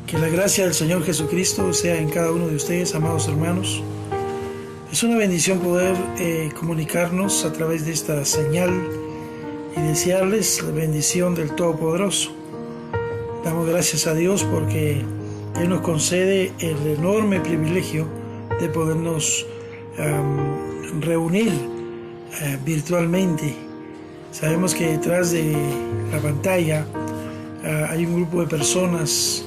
Que la gracia del Señor Jesucristo sea en cada uno de ustedes, amados hermanos. Es una bendición poder comunicarnos a través de esta señal y desearles la bendición del Todopoderoso. Damos gracias a Dios porque Él nos concede el enorme privilegio de podernos reunir virtualmente. Sabemos que detrás de la pantalla hay un grupo de personas,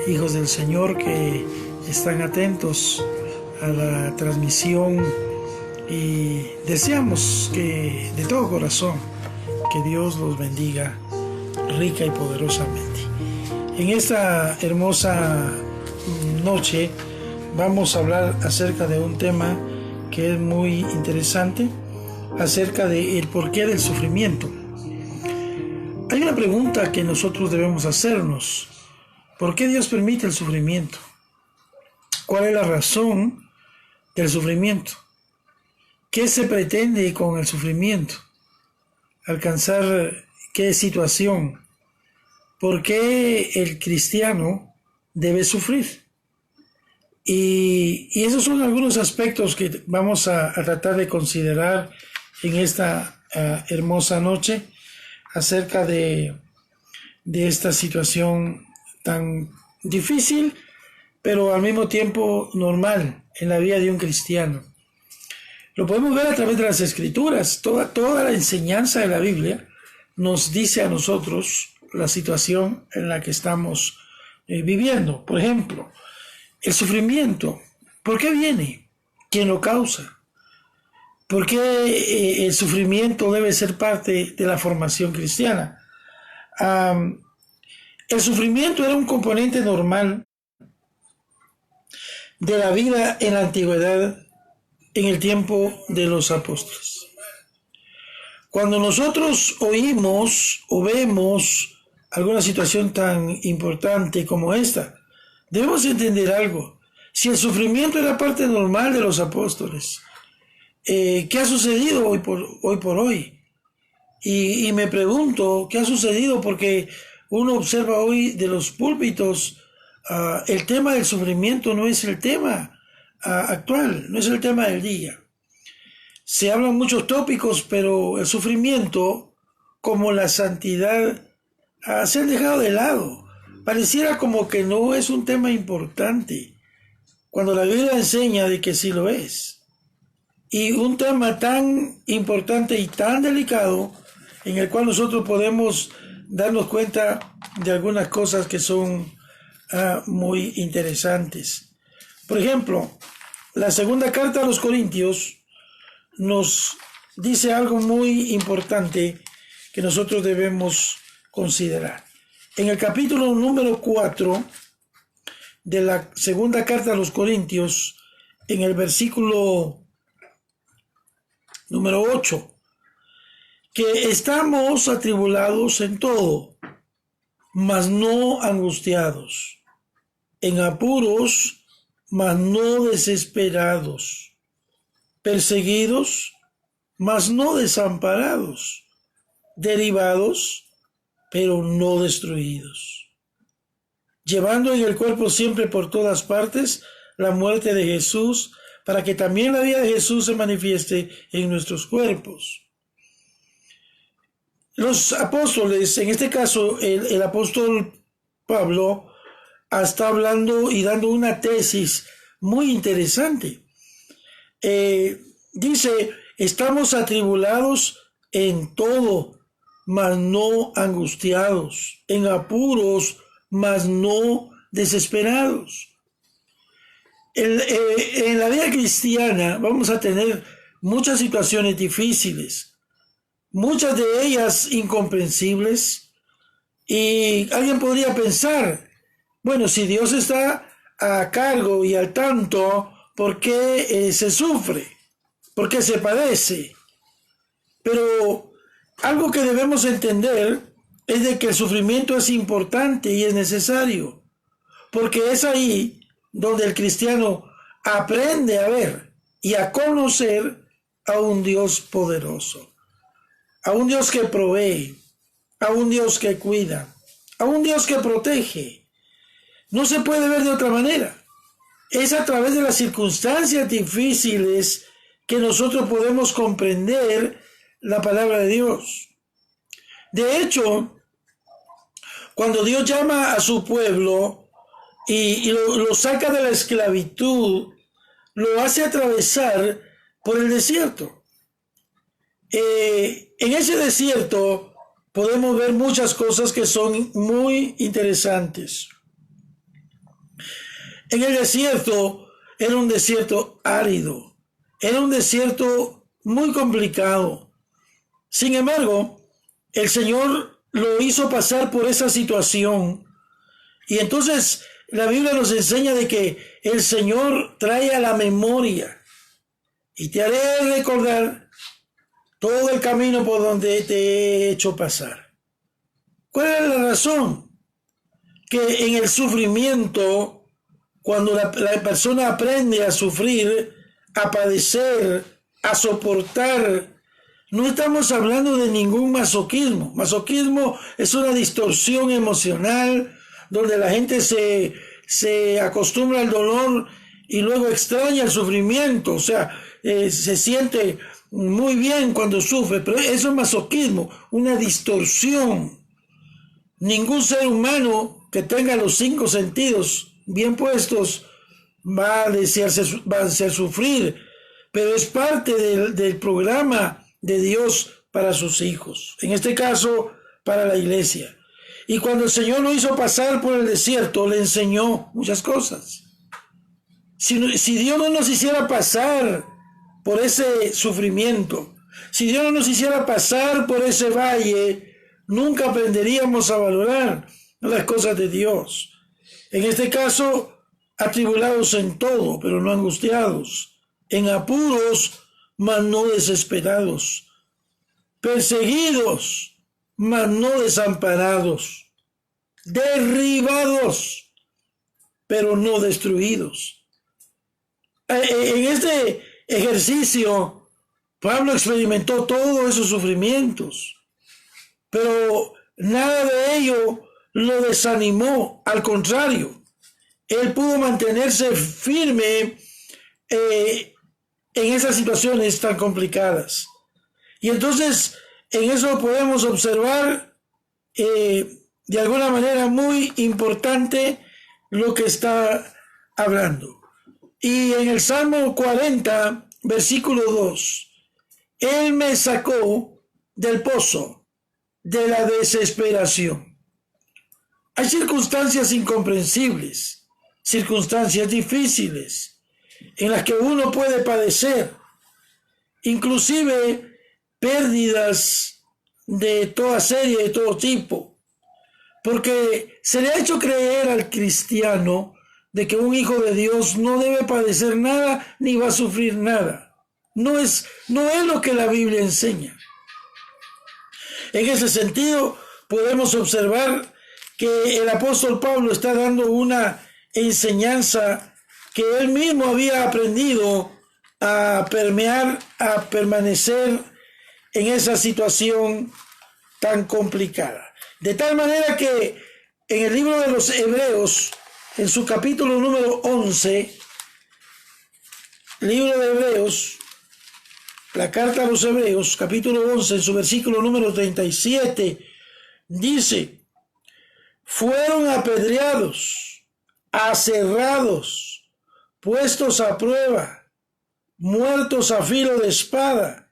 hijos del Señor, que están atentos a la transmisión y deseamos que de todo corazón que Dios los bendiga rica y poderosamente. En esta hermosa noche vamos a hablar acerca de un tema que es muy interesante, acerca del porqué del sufrimiento. Hay una pregunta que nosotros debemos hacernos: ¿por qué Dios permite el sufrimiento? ¿Cuál es la razón del sufrimiento? ¿Qué se pretende con el sufrimiento? ¿Alcanzar qué situación? ¿Por qué el cristiano debe sufrir? Y esos son algunos aspectos que vamos a tratar de considerar en esta hermosa noche acerca de esta situación tan difícil, pero al mismo tiempo normal en la vida de un cristiano. Lo podemos ver a través de las Escrituras. Toda la enseñanza de la Biblia nos dice a nosotros la situación en la que estamos viviendo. Por ejemplo, el sufrimiento. ¿Por qué viene? ¿Quién lo causa? ¿Por qué el sufrimiento debe ser parte de la formación cristiana? El sufrimiento era un componente normal de la vida en la antigüedad, en el tiempo de los apóstoles. Cuando nosotros oímos o vemos alguna situación tan importante como esta, debemos entender algo. Si el sufrimiento era parte normal de los apóstoles, ¿qué ha sucedido hoy por hoy? Y me pregunto, ¿qué ha sucedido? Porque uno observa hoy de los púlpitos, el tema del sufrimiento no es el tema actual, no es el tema del día. Se hablan muchos tópicos, pero el sufrimiento, como la santidad, se han dejado de lado. Pareciera como que no es un tema importante, cuando la Biblia enseña de que sí lo es. Y un tema tan importante y tan delicado, en el cual nosotros podemos darnos cuenta de algunas cosas que son muy interesantes. Por ejemplo, la segunda carta a los Corintios nos dice algo muy importante que nosotros debemos considerar. En el capítulo número 4 de la segunda carta a los Corintios, en el versículo número 8, que estamos atribulados en todo, mas no angustiados, en apuros, mas no desesperados, perseguidos, mas no desamparados, derribados, pero no destruidos, llevando en el cuerpo siempre por todas partes la muerte de Jesús, para que también la vida de Jesús se manifieste en nuestros cuerpos. Los apóstoles, en este caso el apóstol Pablo, está hablando y dando una tesis muy interesante. Dice, estamos atribulados en todo, mas no angustiados, en apuros, mas no desesperados. En la vida cristiana vamos a tener muchas situaciones difíciles, muchas de ellas incomprensibles, y alguien podría pensar, bueno, si Dios está a cargo y al tanto, ¿por qué se sufre? ¿Por qué se padece? Pero algo que debemos entender es de que el sufrimiento es importante y es necesario, porque es ahí donde el cristiano aprende a ver y a conocer a un Dios poderoso, a un Dios que provee, a un Dios que cuida, a un Dios que protege. No se puede ver de otra manera. Es a través de las circunstancias difíciles que nosotros podemos comprender la palabra de Dios. De hecho, cuando Dios llama a su pueblo y lo saca de la esclavitud, lo hace atravesar por el desierto. En ese desierto podemos ver muchas cosas que son muy interesantes. En el desierto era un desierto árido, era un desierto muy complicado. Sin embargo, el Señor lo hizo pasar por esa situación. Y entonces la Biblia nos enseña de que el Señor trae a la memoria y te haré recordar todo el camino por donde te he hecho pasar. ¿Cuál es la razón? Que en el sufrimiento, cuando la persona aprende a sufrir, a padecer, a soportar, no estamos hablando de ningún masoquismo. Masoquismo es una distorsión emocional donde la gente se acostumbra al dolor y luego extraña el sufrimiento. O sea, se siente muy bien cuando sufre, pero eso es masoquismo, una distorsión. Ningún ser humano que tenga los 5 sentidos bien puestos va a desear sufrir, pero es parte del programa de Dios para sus hijos, en este caso para la iglesia. Y cuando el Señor lo hizo pasar por el desierto, le enseñó muchas cosas. Si Dios no nos hiciera pasar por ese sufrimiento, si Dios no nos hiciera pasar por ese valle, nunca aprenderíamos a valorar las cosas de Dios. En este caso, atribulados en todo, pero no angustiados, en apuros, mas no desesperados, perseguidos, mas no desamparados, derribados, pero no destruidos. En este ejercicio, Pablo experimentó todos esos sufrimientos, pero nada de ello lo desanimó, al contrario, él pudo mantenerse firme en esas situaciones tan complicadas. Y entonces en eso podemos observar de alguna manera muy importante lo que está hablando. Y en el Salmo 40, versículo 2, Él me sacó del pozo de la desesperación. Hay circunstancias incomprensibles, circunstancias difíciles, en las que uno puede padecer, inclusive pérdidas de toda serie, de todo tipo, porque se le ha hecho creer al cristiano de que un hijo de Dios no debe padecer nada ni va a sufrir nada. No es lo que la Biblia enseña. En ese sentido, podemos observar que el apóstol Pablo está dando una enseñanza que él mismo había aprendido a permear, a permanecer en esa situación tan complicada. De tal manera que en el libro de los Hebreos, en su capítulo número 11, libro de Hebreos, la carta a los Hebreos, capítulo 11, en su versículo número 37, dice: fueron apedreados, aserrados, puestos a prueba, muertos a filo de espada,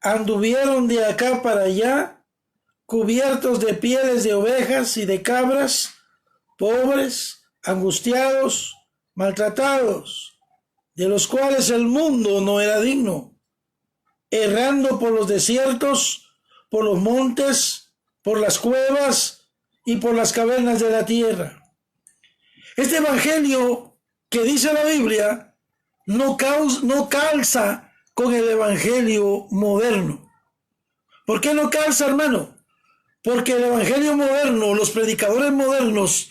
anduvieron de acá para allá, cubiertos de pieles de ovejas y de cabras, pobres, angustiados, maltratados, de los cuales el mundo no era digno, errando por los desiertos, por los montes, por las cuevas y por las cavernas de la tierra. Este evangelio que dice la Biblia no calza con el evangelio moderno. ¿Por qué no calza, hermano? Porque el evangelio moderno, los predicadores modernos,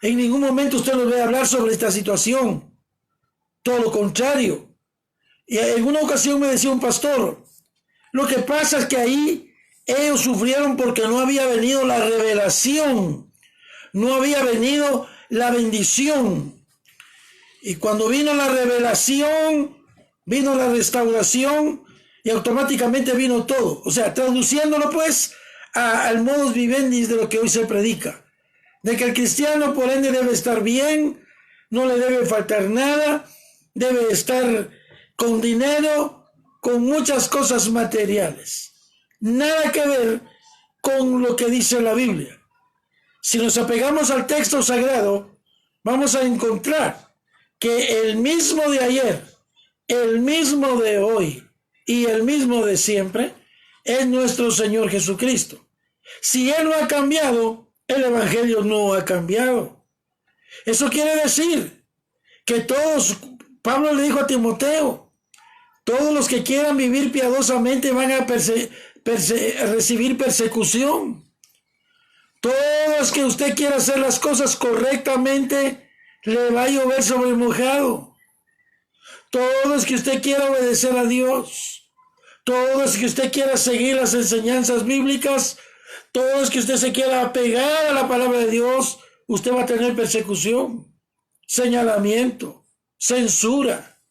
en ningún momento usted los ve hablar sobre esta situación. Todo lo contrario. Y en una ocasión me decía un pastor, lo que pasa es que ahí ellos sufrieron porque no había venido la revelación, no había venido la bendición. Y cuando vino la revelación, vino la restauración y automáticamente vino todo. O sea, traduciéndolo pues al modus vivendi de lo que hoy se predica. De que el cristiano por ende debe estar bien, no le debe faltar nada, debe estar con dinero, con muchas cosas materiales. Nada que ver con lo que dice la Biblia. Si nos apegamos al texto sagrado, vamos a encontrar que el mismo de ayer, el mismo de hoy y el mismo de siempre es nuestro Señor Jesucristo. Si Él no ha cambiado, el Evangelio no ha cambiado. Eso quiere decir que todos, Pablo le dijo a Timoteo, todos los que quieran vivir piadosamente van a recibir persecución. Todos que usted quiera hacer las cosas correctamente, le va a llover sobre mojado. Todos que usted quiera obedecer a Dios, todos que usted quiera seguir las enseñanzas bíblicas, todos que usted se quiera apegar a la palabra de Dios, usted va a tener persecución, señalamiento, censura.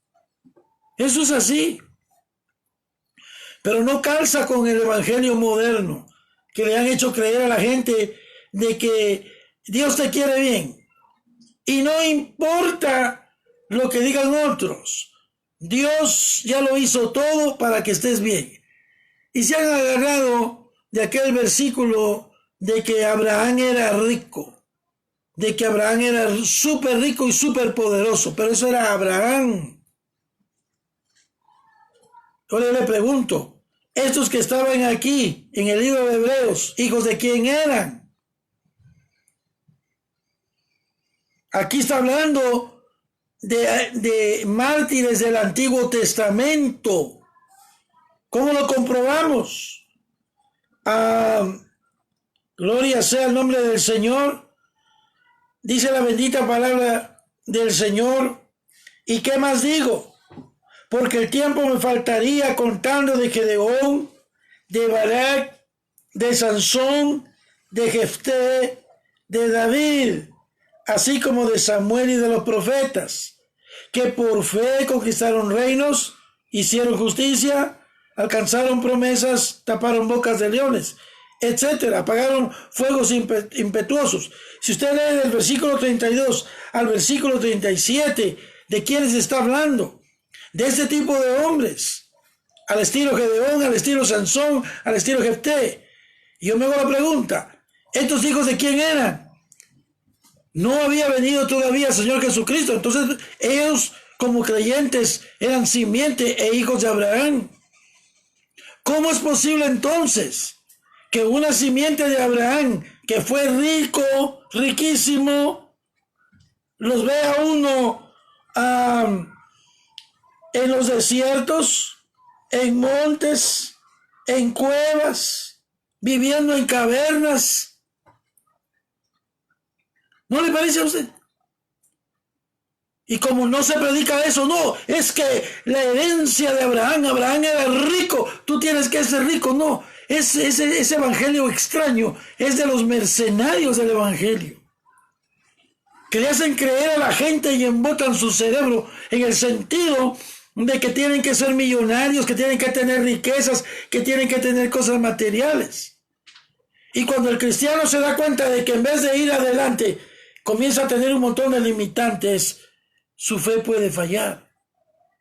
Eso es así. Pero no calza con el evangelio moderno, que le han hecho creer a la gente de que Dios te quiere bien. Y no importa lo que digan otros. Dios ya lo hizo todo para que estés bien. Y se han agarrado de aquel versículo de que Abraham era rico, de que Abraham era súper rico y súper poderoso, pero eso era Abraham. Ahora le pregunto, estos que estaban aquí en el libro de Hebreos, ¿hijos de quién eran? Aquí está hablando de mártires del Antiguo Testamento. ¿Cómo lo comprobamos? Gloria sea el nombre del Señor. Dice la bendita palabra del Señor. ¿Y qué más digo? Porque el tiempo me faltaría contando de Gedeón, de Barak, de Sansón, de Jefté, de David, así como de Samuel y de los profetas, que por fe conquistaron reinos, hicieron justicia, alcanzaron promesas, taparon bocas de leones, etcétera, apagaron fuegos impetuosos. Si usted lee del versículo 32 al versículo 37, ¿de quiénes está hablando? De este tipo de hombres, al estilo Gedeón, al estilo Sansón, al estilo Jefté. Y yo me hago la pregunta, ¿estos hijos de quién eran? No había venido todavía el Señor Jesucristo, entonces ellos como creyentes eran simiente e hijos de Abraham. ¿Cómo es posible entonces que una simiente de Abraham, que fue rico, riquísimo, los vea uno en los desiertos, en montes, en cuevas, viviendo en cavernas? ¿No le parece a usted? Y como no se predica eso, no, es que la herencia de Abraham era rico, tú tienes que ser rico, no, ese evangelio extraño es de los mercenarios del evangelio, que le hacen creer a la gente y embotan su cerebro en el sentido de que tienen que ser millonarios, que tienen que tener riquezas, que tienen que tener cosas materiales. Y cuando el cristiano se da cuenta de que en vez de ir adelante, comienza a tener un montón de limitantes, su fe puede fallar,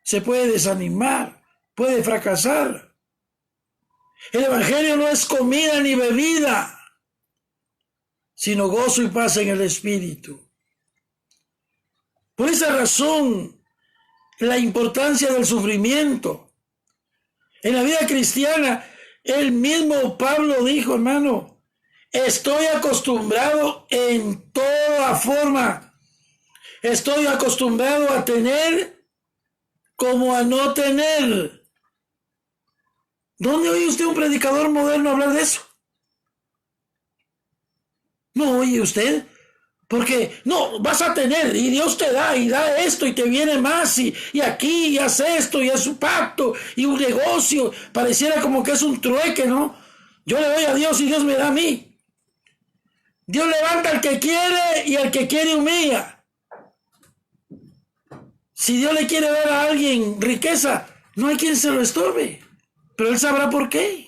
se puede desanimar, puede fracasar. El evangelio no es comida ni bebida, sino gozo y paz en el espíritu. Por esa razón, la importancia del sufrimiento. En la vida cristiana, el mismo Pablo dijo, hermano, estoy acostumbrado en toda forma. Estoy acostumbrado a tener como a no tener. ¿Dónde oye usted un predicador moderno hablar de eso? ¿No oye usted? Porque no, vas a tener y Dios te da y da esto y te viene más y aquí y hace esto y es un pacto y un negocio. Pareciera como que es un trueque, ¿no? Yo le doy a Dios y Dios me da a mí. Dios levanta al que quiere y al que quiere humilla. Si Dios le quiere dar a alguien riqueza, no hay quien se lo estorbe, pero Él sabrá por qué.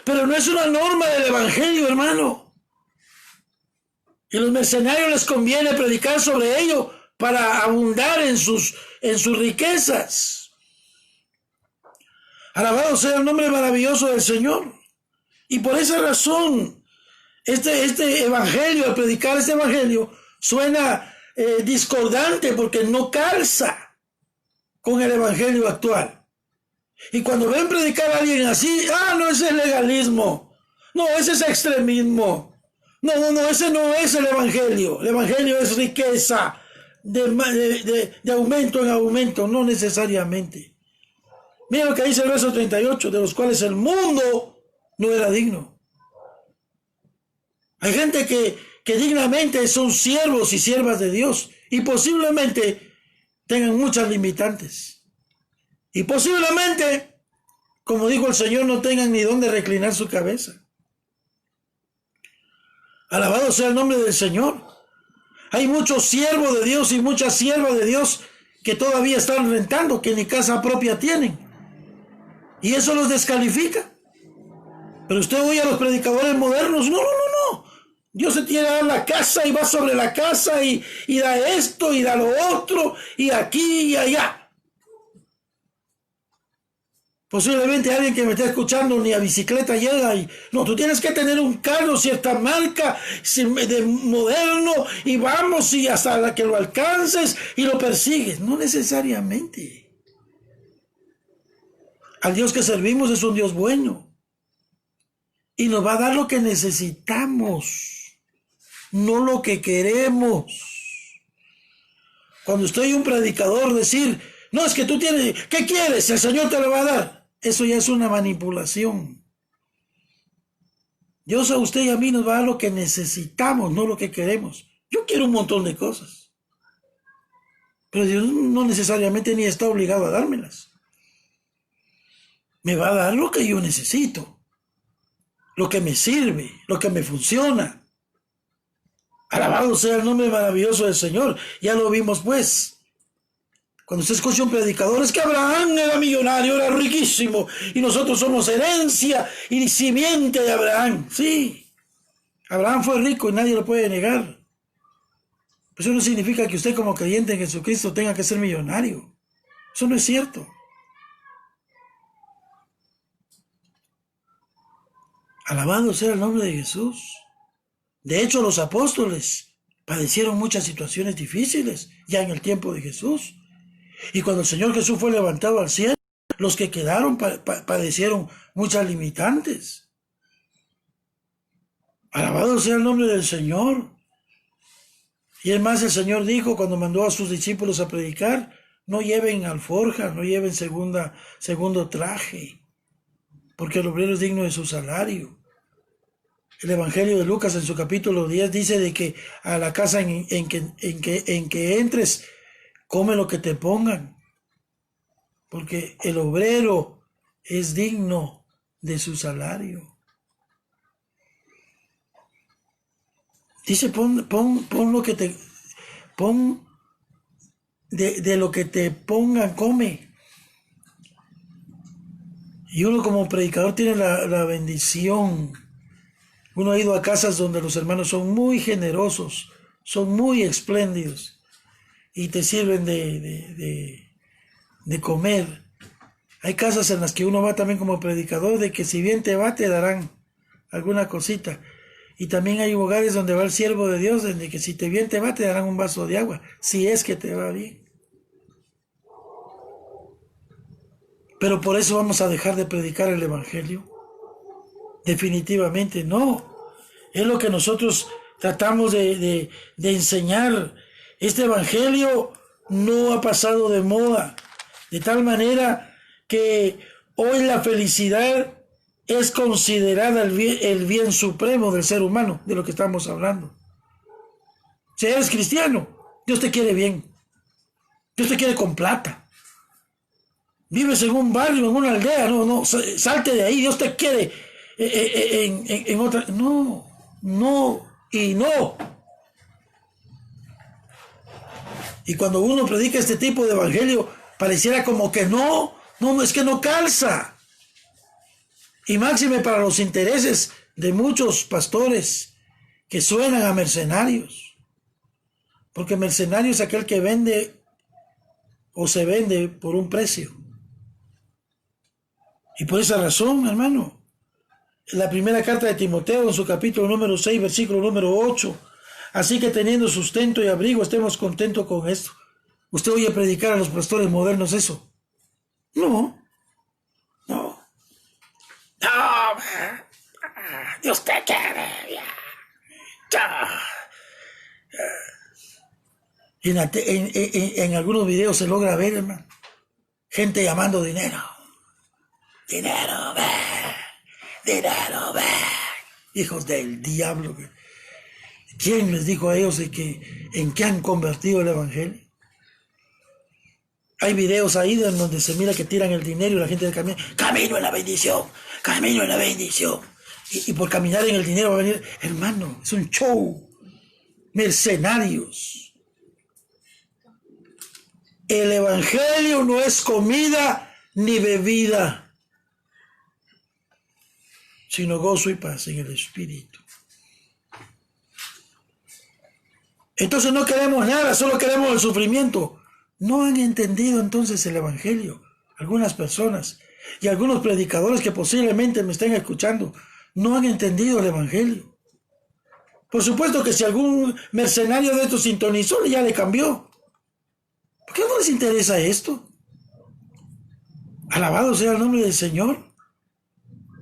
Pero no es una norma del Evangelio, hermano. Y a los mercenarios les conviene predicar sobre ello para abundar en sus riquezas. Alabado sea el nombre maravilloso del Señor. Y por esa razón, este evangelio, al predicar este evangelio, suena discordante porque no calza con el evangelio actual. Y cuando ven predicar a alguien así, no, ese es legalismo. No, ese es extremismo. No, ese no es el evangelio. El evangelio es riqueza de aumento en aumento, no necesariamente. Mira lo que dice el verso 38, de los cuales el mundo no era digno. Hay gente que dignamente son siervos y siervas de Dios y posiblemente tengan muchas limitantes. Y posiblemente, como dijo el Señor, no tengan ni dónde reclinar su cabeza. Alabado sea el nombre del Señor. Hay muchos siervos de Dios y muchas siervas de Dios que todavía están rentando, que ni casa propia tienen. Y eso los descalifica. Pero usted oye a los predicadores modernos, no. Dios se tiene a dar la casa y va sobre la casa y da esto y da lo otro y aquí y allá. Posiblemente alguien que me esté escuchando ni a bicicleta llega y no, tú tienes que tener un carro, cierta marca, de moderno y vamos y hasta la que lo alcances y lo persigues. No necesariamente. Al Dios que servimos es un Dios bueno y nos va a dar lo que necesitamos, no lo que queremos. Cuando usted oye un predicador decir, no, es que tú tienes, ¿qué quieres? El Señor te lo va a dar. Eso ya es una manipulación. Dios a usted y a mí nos va a dar lo que necesitamos, no lo que queremos. Yo quiero un montón de cosas, pero Dios no necesariamente ni está obligado a dármelas. Me va a dar lo que yo necesito, lo que me sirve, lo que me funciona. Alabado sea el nombre maravilloso del Señor. Ya lo vimos pues. Cuando usted escucha un predicador, es que Abraham era millonario, era riquísimo, y nosotros somos herencia y simiente de Abraham. Sí, Abraham fue rico y nadie lo puede negar. Pero eso no significa que usted como creyente en Jesucristo tenga que ser millonario. Eso no es cierto. Alabado sea el nombre de Jesús. De hecho, los apóstoles padecieron muchas situaciones difíciles ya en el tiempo de Jesús. Y cuando el Señor Jesús fue levantado al cielo, los que quedaron padecieron muchas limitantes. Alabado sea el nombre del Señor. Y es más, el Señor dijo cuando mandó a sus discípulos a predicar, no lleven alforja, no lleven segundo traje, porque el obrero es digno de su salario. El Evangelio de Lucas en su capítulo 10 dice de que a la casa en que entres, come lo que te pongan, porque el obrero es digno de su salario. Dice, pon lo que te, pon de lo que te pongan, come. Y uno como predicador tiene la bendición. Uno ha ido a casas donde los hermanos son muy generosos, son muy espléndidos y te sirven de comer. Hay casas en las que uno va también como predicador de que si bien te va te darán alguna cosita. Y también hay hogares donde va el siervo de Dios, de que si te bien te va te darán un vaso de agua, si es que te va bien. Pero por eso vamos a dejar de predicar el Evangelio. Definitivamente no. Es lo que nosotros tratamos de enseñar. Este Evangelio no ha pasado de moda. De tal manera que hoy la felicidad es considerada el bien supremo del ser humano, de lo que estamos hablando. Si eres cristiano, Dios te quiere bien. Dios te quiere con plata. Vives en un barrio, en una aldea, no, salte de ahí, Dios te quiere en otra. No, no y no. Y cuando uno predica este tipo de evangelio, pareciera como que no, es que no calza. Y máxime para los intereses de muchos pastores que suenan a mercenarios. Porque mercenario es aquel que vende o se vende por un precio. Y por esa razón, hermano, en la primera carta de Timoteo, en su capítulo número 6, versículo número 8, así que teniendo sustento y abrigo, estemos contentos con esto. ¿Usted oye predicar a los pastores modernos eso? No. Dios te quiere. En algunos videos se logra ver, hermano, gente llamando dinero. Dinero, hijos del diablo. ¿Quién les dijo a ellos en qué han convertido el evangelio? Hay videos ahí donde se mira que tiran el dinero y la gente camina, camino en la bendición. Y por caminar en el dinero va a venir, hermano, es un show. Mercenarios. El evangelio no es comida ni bebida, sino gozo y paz en el espíritu. Entonces no queremos nada, solo queremos el sufrimiento. No han entendido entonces el evangelio. Algunas personas y algunos predicadores que posiblemente me estén escuchando no han entendido el evangelio. Por supuesto que si algún mercenario de estos sintonizó, ya le cambió. ¿Por qué no les interesa esto? Alabado sea el nombre del Señor.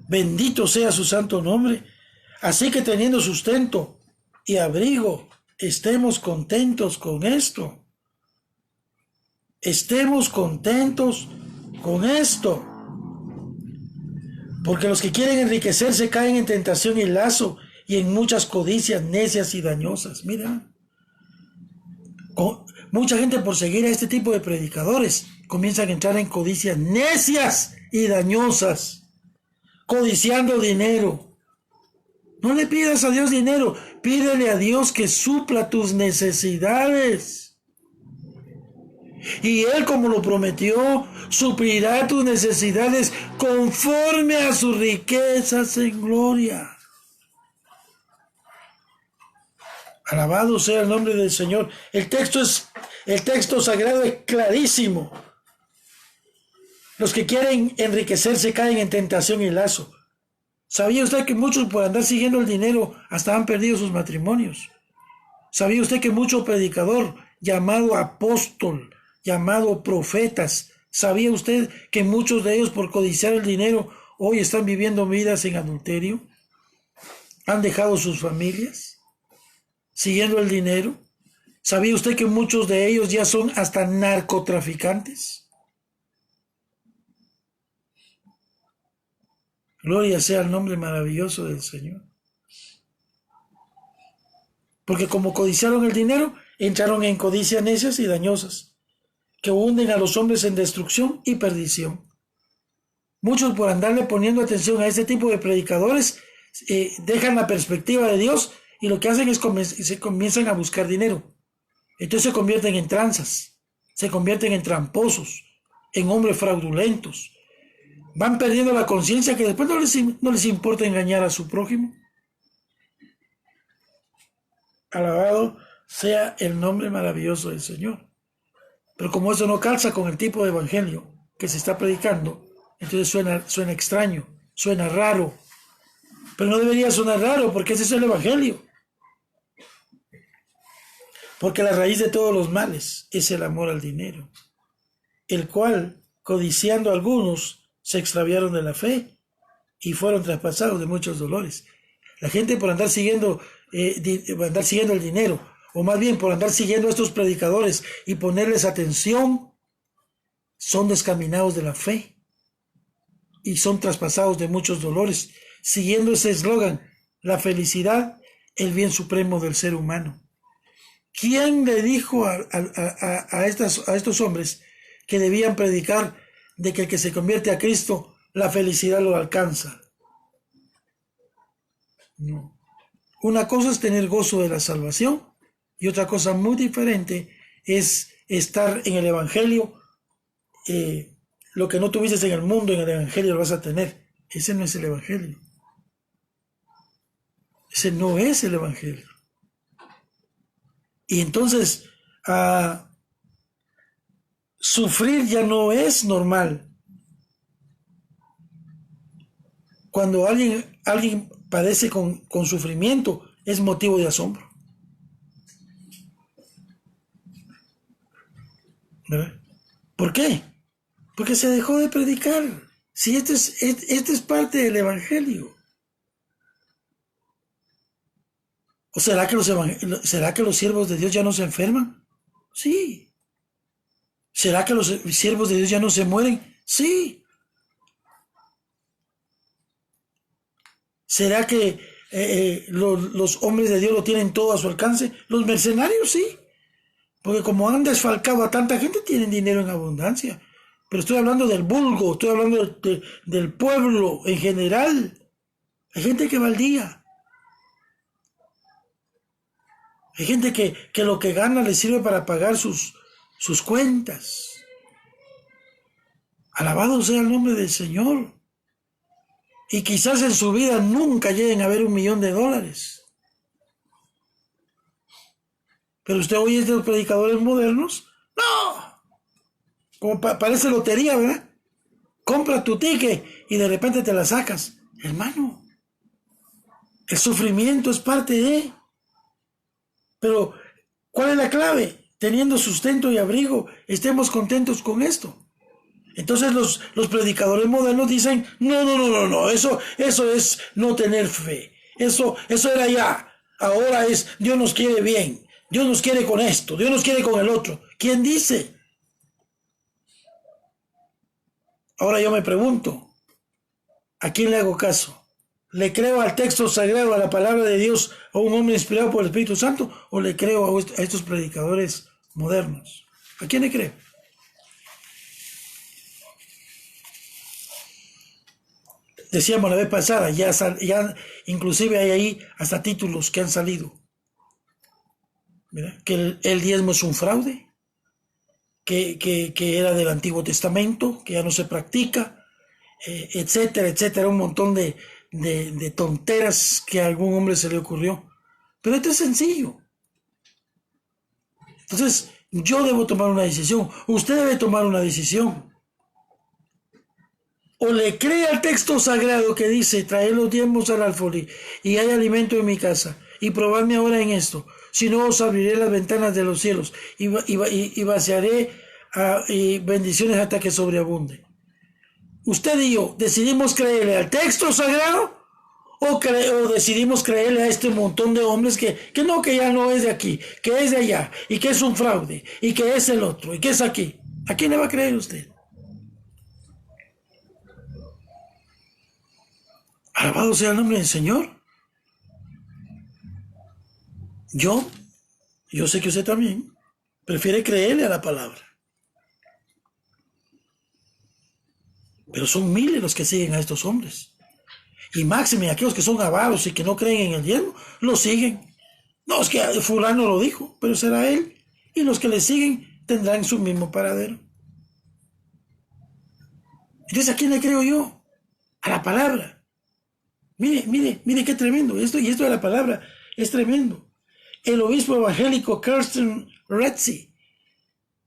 Bendito sea su santo nombre. Así que teniendo sustento y abrigo, estemos contentos con esto. Estemos contentos con esto. Porque los que quieren enriquecerse caen en tentación y lazo y en muchas codicias necias y dañosas. Mira, mucha gente por seguir a este tipo de predicadores comienzan a entrar en codicias necias y dañosas, codiciando dinero. No le pidas a Dios dinero, pídele a Dios que supla tus necesidades. Y Él, como lo prometió, suplirá tus necesidades conforme a sus riquezas en gloria. Alabado sea el nombre del Señor. El texto sagrado es clarísimo. Los que quieren enriquecerse caen en tentación y lazo. ¿Sabía usted que muchos por andar siguiendo el dinero hasta han perdido sus matrimonios? ¿Sabía usted que mucho predicador llamado apóstol, llamado profetas, sabía usted que muchos de ellos por codiciar el dinero hoy están viviendo vidas en adulterio? ¿Han dejado sus familias siguiendo el dinero? ¿Sabía usted que muchos de ellos ya son hasta narcotraficantes? Gloria sea el nombre maravilloso del Señor. Porque como codiciaron el dinero, entraron en codicias necias y dañosas, que hunden a los hombres en destrucción y perdición. Muchos por andarle poniendo atención a este tipo de predicadores, dejan la perspectiva de Dios y lo que hacen es se comienzan a buscar dinero. Entonces se convierten en tranzas, se convierten en tramposos, en hombres fraudulentos. Van perdiendo la conciencia que después no les importa engañar a su prójimo. Alabado sea el nombre maravilloso del Señor. Pero como eso no calza con el tipo de evangelio que se está predicando, entonces suena extraño, suena raro. Pero no debería sonar raro porque ese es el evangelio. Porque la raíz de todos los males es el amor al dinero, el cual, codiciando a algunos, se extraviaron de la fe y fueron traspasados de muchos dolores. La gente por andar siguiendo el dinero, o más bien por andar siguiendo a estos predicadores y ponerles atención, son descaminados de la fe y son traspasados de muchos dolores, siguiendo ese eslogan, la felicidad, el bien supremo del ser humano. ¿Quién le dijo a estos hombres que debían predicar de que el que se convierte a Cristo, la felicidad lo alcanza? No. Una cosa es tener gozo de la salvación y otra cosa muy diferente es estar en el Evangelio. Lo que no tuviste en el mundo, en el Evangelio lo vas a tener. Ese no es el Evangelio. Ese no es el Evangelio. Y entonces, sufrir ya no es normal. Cuando alguien padece con sufrimiento, es motivo de asombro. ¿Verdad? ¿Por qué? Porque se dejó de predicar. Si este es parte del Evangelio. ¿O será que los siervos de Dios ya no se enferman? Sí. ¿Será que los siervos de Dios ya no se mueren? Sí. ¿Será que los hombres de Dios lo tienen todo a su alcance? Los mercenarios sí. Porque como han desfalcado a tanta gente, tienen dinero en abundancia. Pero estoy hablando del vulgo, estoy hablando del pueblo en general. Hay gente que va al día. Hay gente que lo que gana le sirve para pagar sus cuentas. Alabado sea el nombre del Señor. Y quizás en su vida nunca lleguen a ver $1,000,000. Pero usted oye de los predicadores modernos, no, como parece lotería, ¿verdad? Compra tu ticket y de repente te la sacas. Hermano, el sufrimiento es parte de... Pero, ¿cuál es la clave? Teniendo sustento y abrigo, estemos contentos con esto. Entonces los predicadores modernos dicen, no, eso es no tener fe. Eso era ya. Ahora es, Dios nos quiere bien. Dios nos quiere con esto, Dios nos quiere con el otro. ¿Quién dice? Ahora yo me pregunto, ¿a quién le hago caso? ¿Le creo al texto sagrado, a la palabra de Dios, a un hombre inspirado por el Espíritu Santo? ¿O le creo a estos predicadores modernos? ¿A quién le creo? Decíamos la vez pasada, ya inclusive hay ahí hasta títulos que han salido. ¿Verdad? Que el diezmo es un fraude, que era del Antiguo Testamento, que ya no se practica, etcétera, etcétera, un montón de tonteras que a algún hombre se le ocurrió. Pero esto es sencillo. Entonces, yo debo tomar una decisión, usted debe tomar una decisión. O le cree al texto sagrado que dice, traed los diezmos al alfolí y hay alimento en mi casa, y probadme ahora en esto, si no os abriré las ventanas de los cielos y vaciaré bendiciones hasta que sobreabunde. Usted y yo, ¿decidimos creerle al texto sagrado o decidimos creerle a este montón de hombres que ya no es de aquí, que es de allá, y que es un fraude, y que es el otro, y que es aquí? ¿A quién le va a creer usted? Alabado sea el nombre del Señor. Yo sé que usted también prefiere creerle a la palabra. Pero son miles los que siguen a estos hombres. Y máxime aquellos que son avaros y que no creen en el diezmo, lo siguen. No, es que fulano lo dijo, pero será él. Y los que le siguen tendrán su mismo paradero. Entonces, ¿a quién le creo yo? A la palabra. Mire qué tremendo. Esto de la palabra es tremendo. El obispo evangélico Kirsten Retzi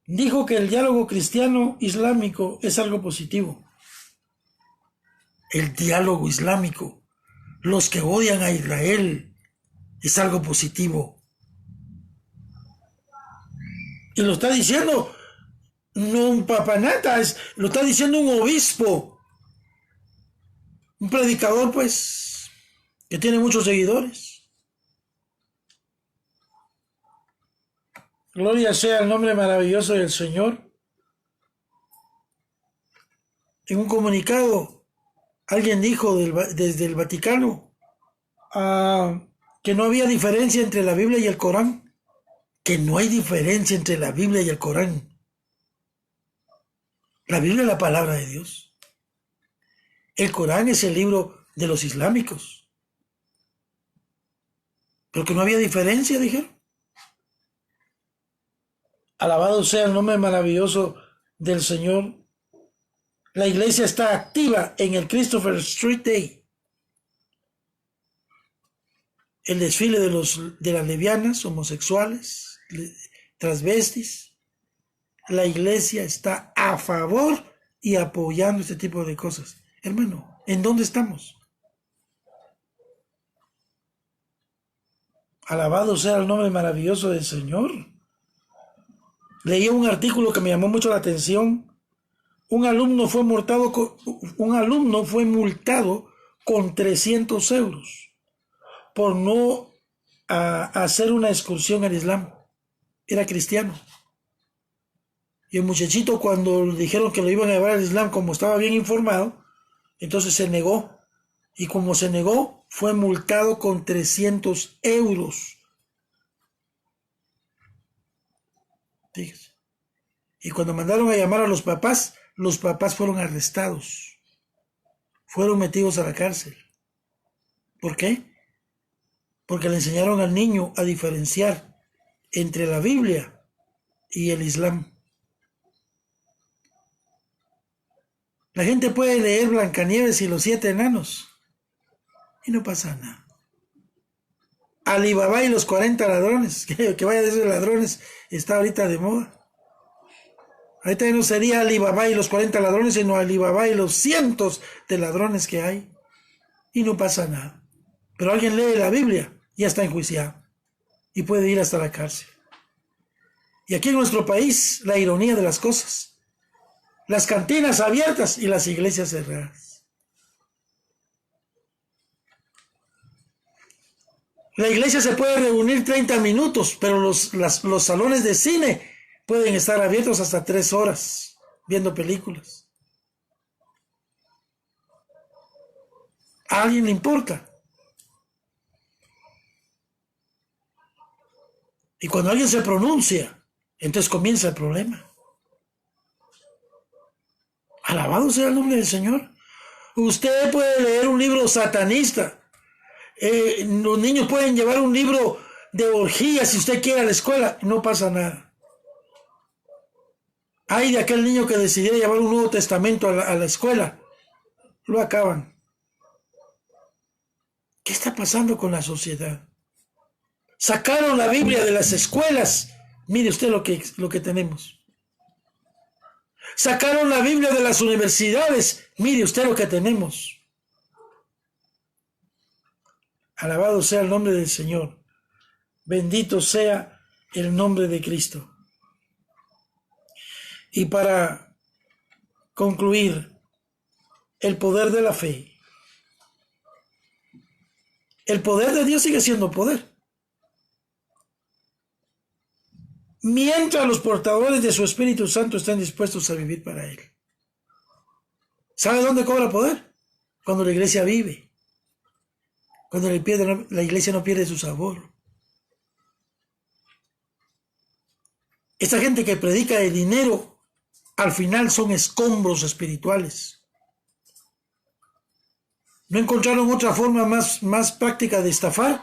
dijo que el diálogo cristiano-islámico es algo positivo. El diálogo islámico, los que odian a Israel, es algo positivo. Y lo está diciendo no un papanata, lo está diciendo un obispo, un predicador, pues, que tiene muchos seguidores. Gloria sea el nombre maravilloso del Señor. En un comunicado, alguien dijo desde el Vaticano que no había diferencia entre la Biblia y el Corán, que no hay diferencia entre la Biblia y el Corán. La Biblia es la palabra de Dios. El Corán es el libro de los islámicos. pero que no había diferencia, dijeron. Alabado sea el nombre maravilloso del Señor. La iglesia está activa en el Christopher Street Day. El desfile de las lesbianas, homosexuales, transvestis. La iglesia está a favor y apoyando este tipo de cosas. Hermano, ¿en dónde estamos? Alabado sea el nombre maravilloso del Señor. Leí un artículo que me llamó mucho la atención. Un alumno fue multado con 300 euros por no hacer una excursión al Islam. Era cristiano. Y el muchachito, cuando le dijeron que lo iban a llevar al Islam, como estaba bien informado, entonces se negó. Y como se negó, fue multado con 300 euros. Fíjese. Y cuando mandaron a llamar a los papás fueron arrestados. Fueron metidos a la cárcel. ¿Por qué? Porque le enseñaron al niño a diferenciar entre la Biblia y el Islam. La gente puede leer Blancanieves y los 7 enanos y no pasa nada. Alibaba y los 40 ladrones, que vaya de esos ladrones, está ahorita de moda. Ahorita no sería Alibaba y los 40 ladrones, sino Alibaba y los cientos de ladrones que hay. Y no pasa nada. Pero alguien lee la Biblia, ya está enjuiciado. Y puede ir hasta la cárcel. Y aquí en nuestro país, la ironía de las cosas. Las cantinas abiertas y las iglesias cerradas. La iglesia se puede reunir 30 minutos, pero los salones de cine pueden estar abiertos hasta 3 horas viendo películas. ¿A alguien le importa? Y cuando alguien se pronuncia, entonces comienza el problema. Alabado sea el nombre del Señor. Usted puede leer un libro satanista. Los niños pueden llevar un libro de orgías si usted quiere a la escuela. No pasa nada. Hay de aquel niño que decidiera llevar un Nuevo Testamento a la escuela. Lo acaban. ¿Qué está pasando con la sociedad? Sacaron la Biblia de las escuelas. Mire usted lo que tenemos. Sacaron la Biblia de las universidades. Mire usted lo que tenemos. Alabado sea el nombre del Señor. Bendito sea el nombre de Cristo. Y para concluir, el poder de la fe. El poder de Dios sigue siendo poder. Mientras los portadores de su Espíritu Santo están dispuestos a vivir para Él. ¿Sabe dónde cobra poder? Cuando la iglesia vive. Cuando la iglesia no pierde su sabor. Esta gente que predica de dinero, al final son escombros espirituales. No encontraron otra forma más práctica de estafar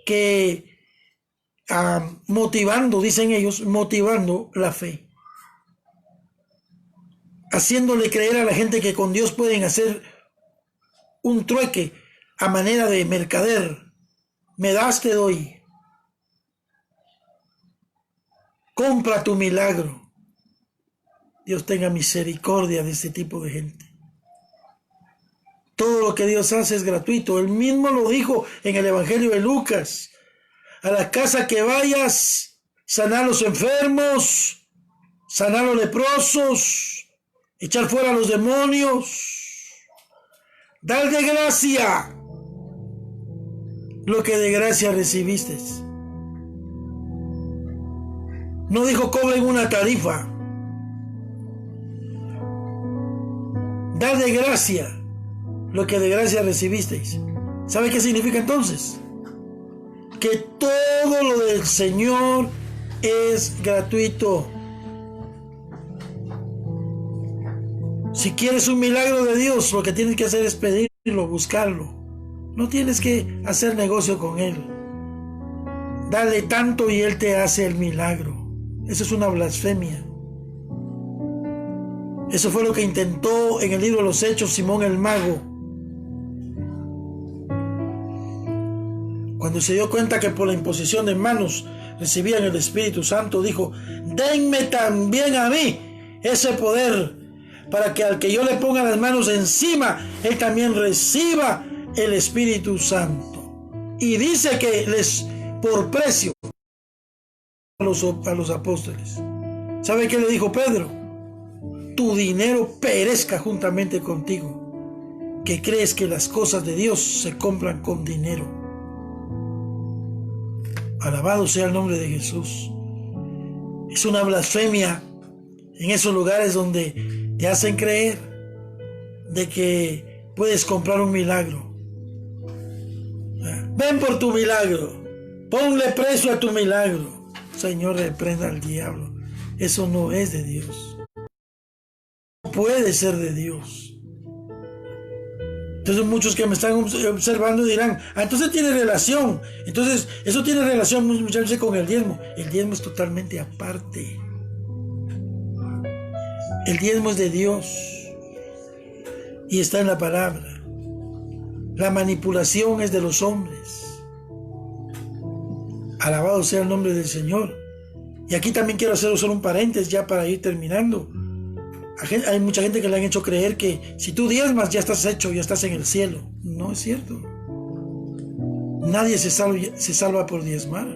que motivando, dicen ellos, motivando la fe. Haciéndole creer a la gente que con Dios pueden hacer un trueque a manera de mercader. Me das, te doy. Compra tu milagro. Dios tenga misericordia de este tipo de gente. Todo lo que Dios hace es gratuito. Él mismo lo dijo en el Evangelio de Lucas. A la casa que vayas, sanar a los enfermos, sanar a los leprosos, echar fuera a los demonios, dar de gracia lo que de gracia recibiste. No dijo cobren una tarifa. Dar de gracia lo que de gracia recibisteis. ¿Sabe qué significa entonces? Que todo lo del Señor es gratuito. Si quieres un milagro de Dios, lo que tienes que hacer es pedirlo, buscarlo. No tienes que hacer negocio con Él. dale tanto y Él te hace el milagro. Eso es una blasfemia. Eso fue lo que intentó en el libro de los Hechos Simón el Mago. Cuando se dio cuenta que por la imposición de manos recibían el Espíritu Santo, dijo: denme también a mí ese poder, para que al que yo le ponga las manos encima, él también reciba el Espíritu Santo. Y dice que les, por precio, a los apóstoles. ¿Sabe qué le dijo Pedro? Tu dinero perezca juntamente contigo, que crees que las cosas de Dios se compran con dinero. Alabado sea el nombre de Jesús. Es una blasfemia en esos lugares donde te hacen creer de que puedes comprar un milagro. Ven por tu milagro, ponle precio a tu milagro. Señor, reprenda al diablo. Eso no es de Dios. No puede ser de Dios. Entonces muchos que me están observando dirán: entonces tiene relación. Entonces eso tiene relación muchas veces con el diezmo. El diezmo es totalmente aparte. El diezmo es de Dios y está en la palabra. La manipulación es de los hombres. Alabado sea el nombre del Señor. Y aquí también quiero hacer solo un paréntesis ya para ir terminando. Hay mucha gente que le han hecho creer que si tú diezmas ya estás hecho, ya estás en el cielo. No es cierto. Nadie se salva por diezmar.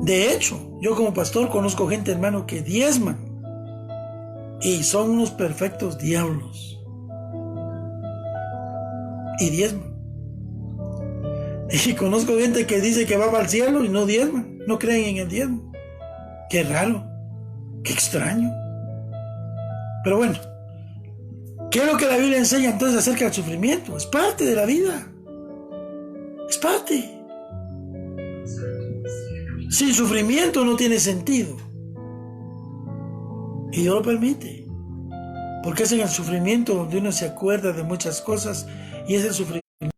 De hecho, yo como pastor conozco gente, hermano, que diezman y son unos perfectos diablos. Y diezman. Y conozco gente que dice que va al cielo y no diezman, no creen en el diezmo. Qué raro. Qué extraño. Pero bueno, ¿qué es lo que la Biblia enseña entonces acerca del sufrimiento? Es parte de la vida. Es parte. Sin sufrimiento no tiene sentido. Y Dios lo permite. Porque es en el sufrimiento donde uno se acuerda de muchas cosas, y es el sufrimiento que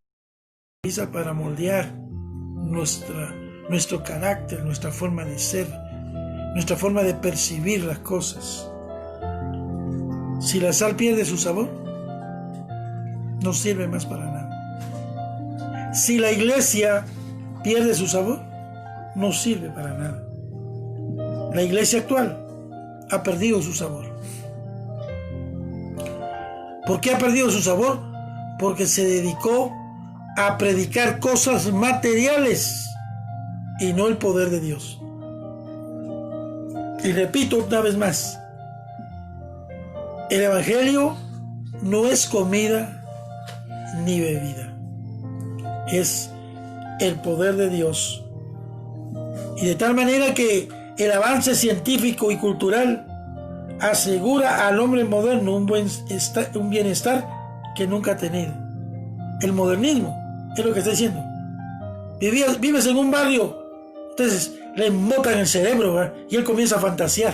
utiliza para moldear nuestro carácter, nuestra forma de ser, nuestra forma de percibir las cosas. Si la sal pierde su sabor, no sirve más para nada. Si la iglesia pierde su sabor, no sirve para nada. La iglesia actual ha perdido su sabor. ¿Por qué ha perdido su sabor? Porque se dedicó a predicar cosas materiales y no el poder de Dios. Y repito una vez más, el evangelio no es comida ni bebida, es el poder de Dios. Y de tal manera que el avance científico y cultural asegura al hombre moderno un bienestar que nunca ha tenido. El modernismo es lo que está diciendo. Vives en un barrio, entonces le embotan el cerebro, ¿verdad? Y él comienza a fantasear.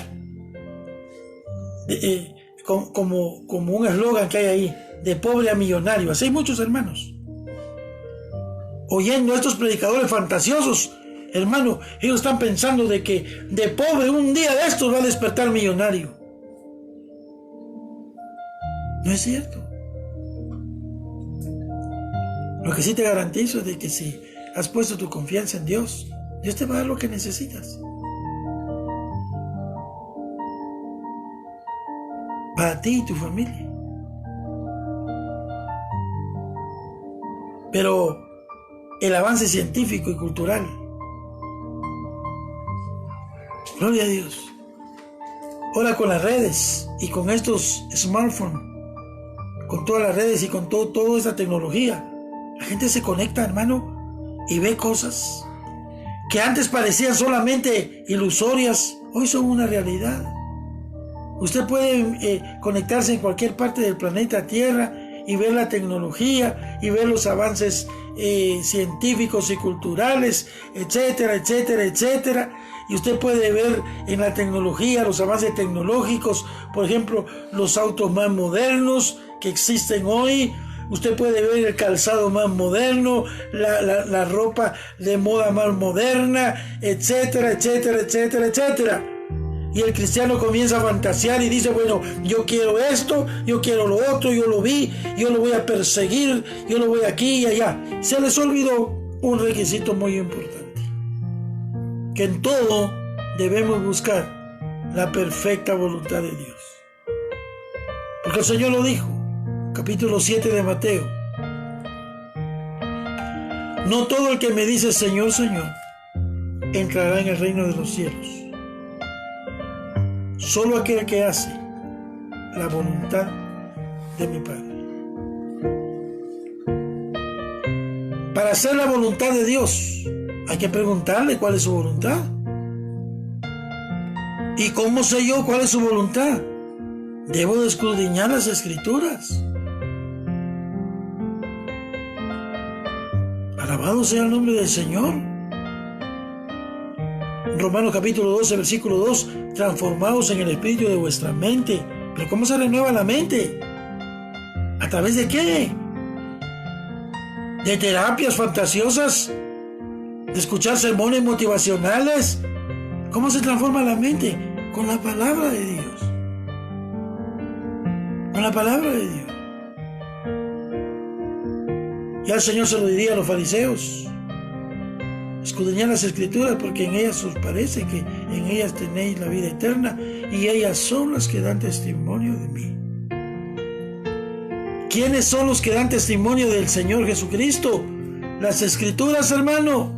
Como un eslogan que hay ahí, de pobre a millonario. Así hay muchos hermanos. Oyendo a estos predicadores fantasiosos, hermano, ellos están pensando de que de pobre un día de estos va a despertar millonario. No es cierto. Lo que sí te garantizo es de que si has puesto tu confianza en Dios, Dios te va a dar lo que necesitas. Para ti y tu familia. Pero el avance científico y cultural, gloria a Dios. Ahora con las redes y con estos smartphones, con todas las redes y con toda esa tecnología, la gente se conecta, hermano, y ve cosas que antes parecían solamente ilusorias, hoy son una realidad. Usted puede conectarse en cualquier parte del planeta Tierra y ver la tecnología y ver los avances científicos y culturales, etcétera, etcétera, etcétera. Y usted puede ver en la tecnología los avances tecnológicos, por ejemplo, los autos más modernos que existen hoy, usted puede ver el calzado más moderno, la ropa de moda más moderna, etcétera, etcétera, etcétera, etcétera. Y el cristiano comienza a fantasear y dice, bueno, yo quiero esto, yo quiero lo otro, yo lo vi, yo lo voy a perseguir, yo lo voy aquí y allá. Se les olvidó un requisito muy importante, que en todo debemos buscar la perfecta voluntad de Dios. Porque el Señor lo dijo, capítulo 7 de Mateo. No todo el que me dice Señor, Señor, entrará en el reino de los cielos. Solo aquel que hace la voluntad de mi Padre. Para hacer la voluntad de Dios, hay que preguntarle cuál es su voluntad. ¿Y cómo sé yo cuál es su voluntad? Debo de escudriñar las Escrituras. Alabado sea el nombre del Señor. Romanos capítulo 12, versículo 2, transformados en el espíritu de vuestra mente. ¿Pero cómo se renueva la mente? ¿A través de qué? ¿De terapias fantasiosas? ¿De escuchar sermones motivacionales? ¿Cómo se transforma la mente? Con la palabra de Dios. Con la palabra de Dios. Ya el Señor se lo diría a los fariseos. Escudriñad las Escrituras, porque en ellas os parece que en ellas tenéis la vida eterna, y ellas son las que dan testimonio de mí. ¿Quiénes son los que dan testimonio del Señor Jesucristo? Las Escrituras, hermano.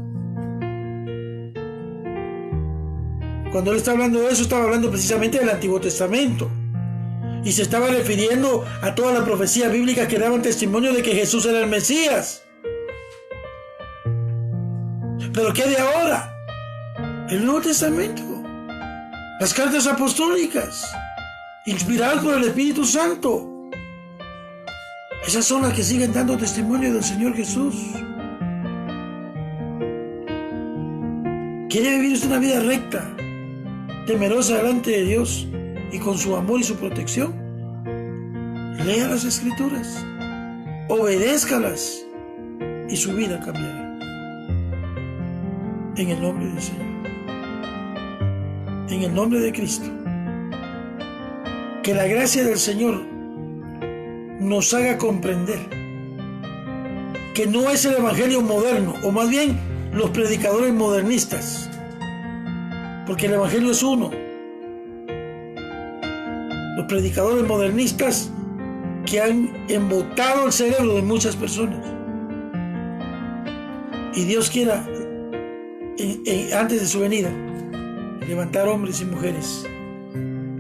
Cuando él está hablando de eso, estaba hablando precisamente del Antiguo Testamento. Y se estaba refiriendo a toda la profecía bíblica que daban testimonio de que Jesús era el Mesías. ¿Pero qué de ahora? El Nuevo Testamento. Las cartas apostólicas, inspiradas por el Espíritu Santo. Esas son las que siguen dando testimonio del Señor Jesús. ¿Quiere vivir usted una vida recta, temerosa delante de Dios y con su amor y su protección? Lea las Escrituras, obedézcalas y su vida cambiará. En el nombre del Señor, en el nombre de Cristo, que la gracia del Señor nos haga comprender que no es el evangelio moderno, o más bien los predicadores modernistas, porque el evangelio es uno. Los predicadores modernistas que han embotado el cerebro de muchas personas. Y Dios quiera, antes de su venida, levantar hombres y mujeres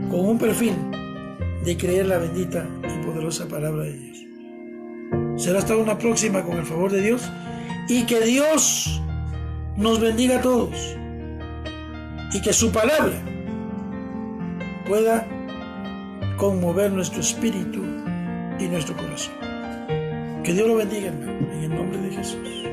con un perfil de creer la bendita y poderosa palabra de Dios. Será hasta una próxima, con el favor de Dios, y que Dios nos bendiga a todos y que su palabra pueda conmover nuestro espíritu y nuestro corazón. Que Dios lo bendiga, hermano, en el nombre de Jesús.